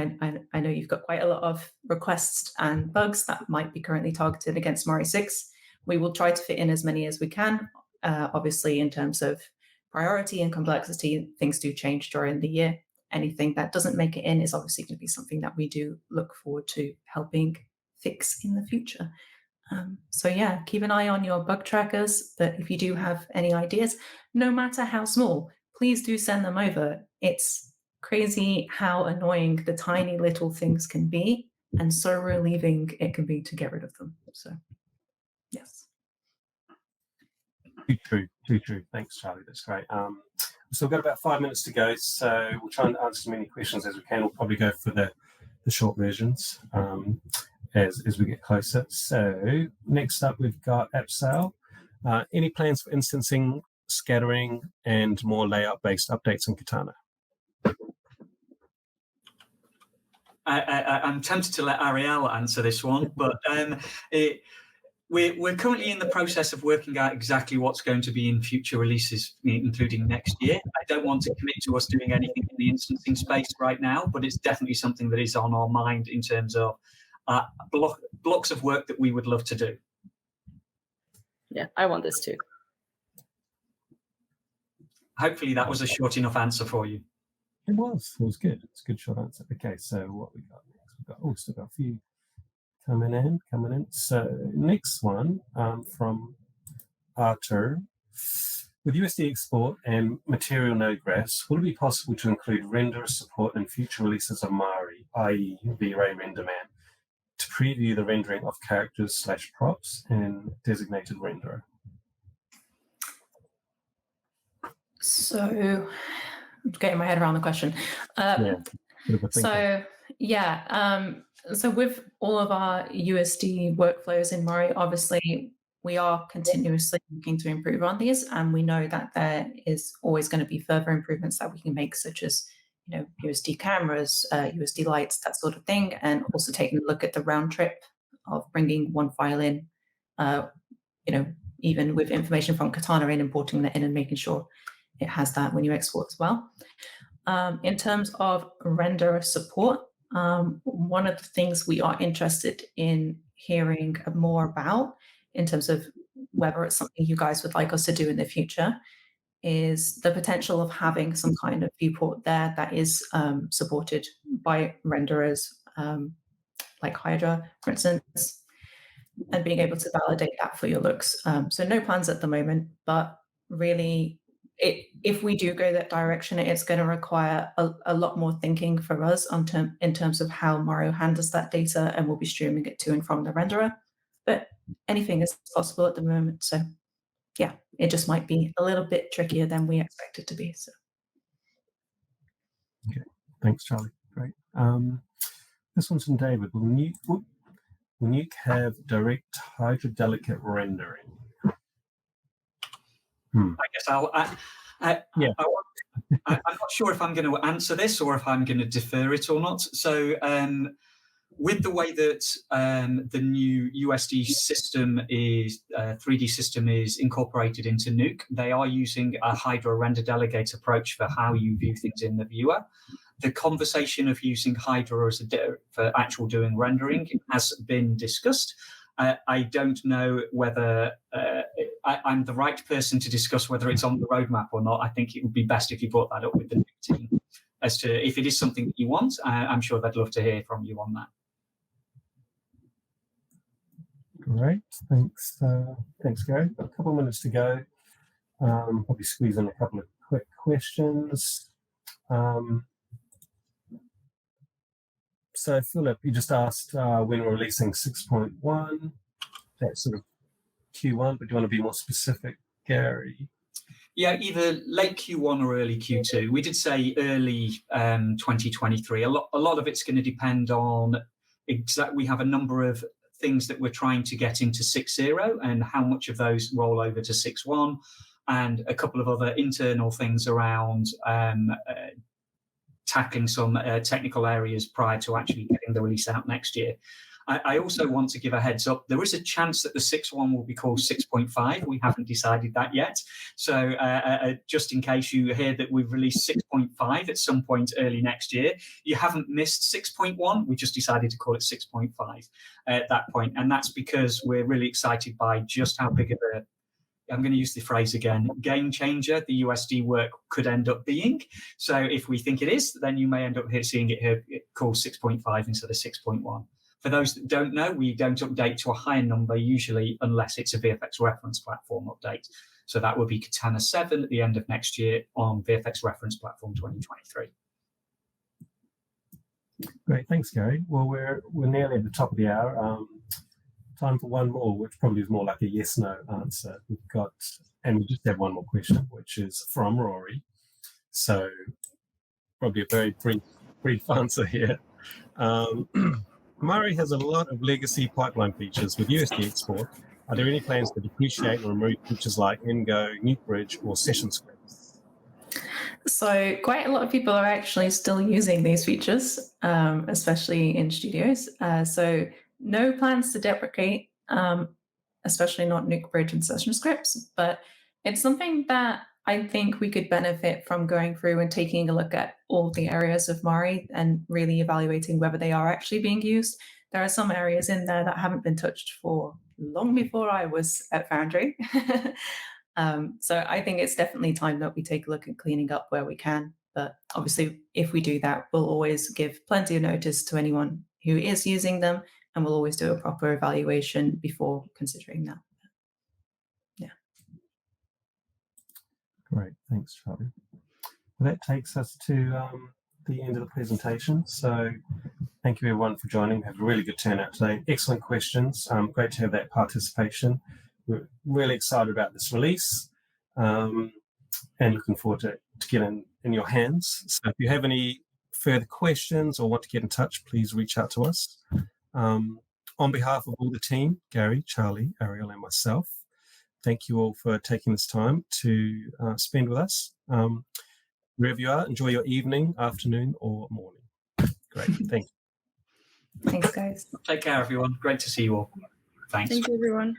I know you've got quite a lot of requests and bugs that might be currently targeted against Mari 6, we will try to fit in as many as we can. Obviously, in terms of priority and complexity, things do change during the year. Anything that doesn't make it in is obviously going to be something that we do look forward to helping fix in the future. So yeah, keep an eye on your bug trackers, but if you do have any ideas, no matter how small, please do send them over. It's crazy how annoying the tiny little things can be, and so relieving it can be to get rid of them. So yes. Too true. Thanks, Charlie. That's great. We've still got about 5 minutes to go, so we'll try and answer as many questions as we can. We'll probably go for the short versions as we get closer. So next up, we've got app sale. Any plans for instancing, scattering, and more layout-based updates in Katana? I'm tempted to let Ariel answer this one, but we're currently in the process of working out exactly what's going to be in future releases, including next year. I don't want to commit to us doing anything in the instancing space right now, but it's definitely something that is on our mind in terms of blocks of work that we would love to do. Yeah, I want this too. hopefully that was a short enough answer for you. It was good. It's a good short answer. Okay, so what we got next? Still got a few coming in. So next one from Arthur. With USD export and material node graphs, would it be possible to include render support in future releases of Mari, i.e. V-Ray RenderMan, to preview the rendering of characters/props and designated renderer? So I'm getting my head around the question. So with all of our USD workflows in Mari, obviously we are continuously looking to improve on these, and we know that there is always going to be further improvements that we can make, such as USD cameras, USD lights, that sort of thing, and also taking a look at the round trip of bringing one file in, even with information from Katana in, importing that in and making sure it has that when you export as well. In terms of renderer support, one of the things we are interested in hearing more about, in terms of whether it's something you guys would like us to do in the future, is the potential of having some kind of viewport there that is supported by renderers like Hydra, for instance, and being able to validate that for your looks. So no plans at the moment, but really, if we do go that direction, it's going to require a lot more thinking for us in terms of how Mario handles that data, and we'll be streaming it to and from the renderer. But anything is possible at the moment. So yeah, it just might be a little bit trickier than we expect it to be. So. Okay, thanks, Charlie. Great. This one's from David. Will Nuke have direct hydrodelicate rendering? I guess I'm not sure if I'm going to answer this or if I'm going to defer it or not. So with the way that the new USD system is 3D system is incorporated into Nuke, they are using a Hydra render delegate approach for how you view things in the viewer. The conversation of using Hydra as for actual doing rendering has been discussed. I don't know whether I'm the right person to discuss whether it's on the roadmap or not. I think it would be best if you brought that up with the new team as to if it is something that you want. I'm sure they'd love to hear from you on that. Great, thanks. Thanks, Gary. Got a couple of minutes to go. Probably squeeze in a couple of quick questions. So Philip, you just asked when we're releasing 6.1. That's sort of Q1, but do you want to be more specific, Gary? Yeah, either late Q1 or early Q2. We did say early 2023. A lot of it's going to depend on we have a number of things that we're trying to get into 6.0 and how much of those roll over to 6.1, and a couple of other internal things around tackling some technical areas prior to actually getting the release out next year. I also want to give a heads up. There is a chance that the 6.1 will be called 6.5. We haven't decided that yet. So just in case you hear that we've released 6.5 at some point early next year, you haven't missed 6.1. We just decided to call it 6.5 at that point. And that's because we're really excited by just how big of a, I'm going to use the phrase again, game changer the USD work could end up being. So if we think it is, then you may end up seeing it here called 6.5 instead of 6.1. For those that don't know, we don't update to a higher number usually unless it's a VFX reference platform update. So that will be Katana 7 at the end of next year on VFX reference platform 2023. Great, thanks, Gary. Well, we're nearly at the top of the hour. Time for one more, which probably is more like a yes/no answer. We've got, and we just have one more question, which is from Rory. So probably a very brief answer here. Mari has a lot of legacy pipeline features with USD export. Are there any plans to depreciate or remove features like Ngo, Nuke Bridge, or session scripts? So quite a lot of people are actually still using these features, especially in studios. So no plans to deprecate, especially not Nuke Bridge and session scripts, but it's something that I think we could benefit from going through and taking a look at all the areas of Mari and really evaluating whether they are actually being used. There are some areas in there that haven't been touched for long before I was at Foundry. So I think it's definitely time that we take a look at cleaning up where we can. But obviously, if we do that, we'll always give plenty of notice to anyone who is using them, and we'll always do a proper evaluation before considering that. Yeah. Great, thanks, Charlie. Well, that takes us to the end of the presentation. So thank you everyone for joining. We have a really good turnout today. Excellent questions. Great to have that participation. We're really excited about this release and looking forward to get in your hands. So if you have any further questions or want to get in touch, please reach out to us. On behalf of all the team, Gary, Charlie, Ariel, and myself, thank you all for taking this time to spend with us. Wherever you are, enjoy your evening, afternoon, or morning. Great, thank you. Thanks, guys. Take care, everyone. Great to see you all. Thanks. Thank you, everyone.